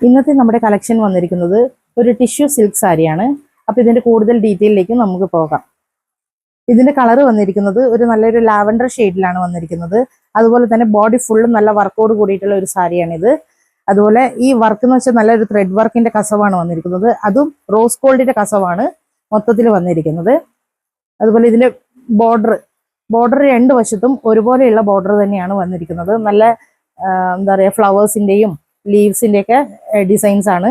ഇന്നത്തെ നമ്മുടെ കളക്ഷൻ വന്നിരിക്കുന്നത് ഒരു ടിഷ്യൂ സിൽക്ക് സാരിയാണ്. അപ്പോൾ ഇതിന്റെ കൂടുതൽ ഡീറ്റെയിലേക്ക് നമുക്ക് പോകാം. ഇതിന്റെ കളർ വന്നിരിക്കുന്നത് ഒരു നല്ലൊരു ലാവൻഡർ ഷെയ്ഡിലാണ് വന്നിരിക്കുന്നത്. അതുപോലെ തന്നെ ബോഡി ഫുള്ളും നല്ല വർക്കോട് കൂടിയിട്ടുള്ള ഒരു സാരിയാണിത്. അതുപോലെ ഈ വർക്ക് എന്ന് വെച്ചാൽ നല്ലൊരു ത്രെഡ് വർക്കിന്റെ കസവാണ് വന്നിരിക്കുന്നത്. അതും റോസ് ഗോൾഡിന്റെ കസവാണ് മൊത്തത്തിൽ വന്നിരിക്കുന്നത്. അതുപോലെ ഇതിന്റെ ബോർഡർ രണ്ട് വശത്തും ഒരുപോലെയുള്ള ബോർഡർ തന്നെയാണ് വന്നിരിക്കുന്നത്. നല്ല എന്താ പറയുക, ഫ്ലവേഴ്സിന്റെയും ലീവ്സിന്റെ ഒക്കെ ഡിസൈൻസ് ആണ്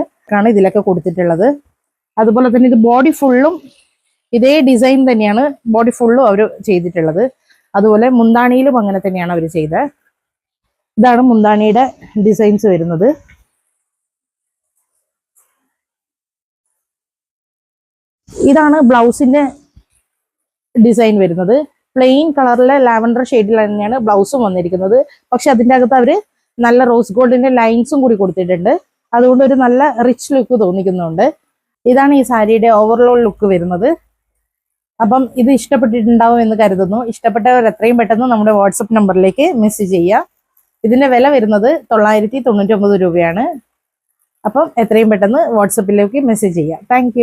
ഇതിലൊക്കെ കൊടുത്തിട്ടുള്ളത്. അതുപോലെ തന്നെ ഇത് ബോഡി ഫുള്ളും ഇതേ ഡിസൈൻ തന്നെയാണ് ബോഡി ഫുള്ളും അവർ ചെയ്തിട്ടുള്ളത്. അതുപോലെ മുന്താണിയിലും അങ്ങനെ തന്നെയാണ് അവർ ചെയ്തത്. ഇതാണ് മുന്താണിയുടെ ഡിസൈൻസ് വരുന്നത്. ഇതാണ് ബ്ലൗസിന്റെ ഡിസൈൻ വരുന്നത്. പ്ലെയിൻ കളറിലെ ലാവൻഡർ ഷെയ്ഡിൽ തന്നെയാണ് ബ്ലൗസും വന്നിരിക്കുന്നത്. പക്ഷെ അതിൻ്റെ അകത്ത് അവർ നല്ല റോസ് ഗോൾഡിന്റെ ലൈൻസും കൂടി കൊടുത്തിട്ടുണ്ട്. അതുകൊണ്ട് ഒരു നല്ല റിച്ച് ലുക്ക് തോന്നിക്കുന്നുണ്ട്. ഇതാണ് ഈ സാരിയുടെ ഓവറോൾ ലുക്ക് വരുന്നത്. അപ്പം ഇത് ഇഷ്ടപ്പെട്ടിട്ടുണ്ടാവും എന്ന് കരുതുന്നു. ഇഷ്ടപ്പെട്ടവർ എത്രയും പെട്ടെന്ന് നമ്മുടെ വാട്സപ്പ് നമ്പറിലേക്ക് മെസ്സേജ് ചെയ്യുക. ഇതിന്റെ വില വരുന്നത് 999 രൂപയാണ്. അപ്പം എത്രയും പെട്ടെന്ന് വാട്സപ്പിലേക്ക് മെസ്സേജ് ചെയ്യുക. താങ്ക്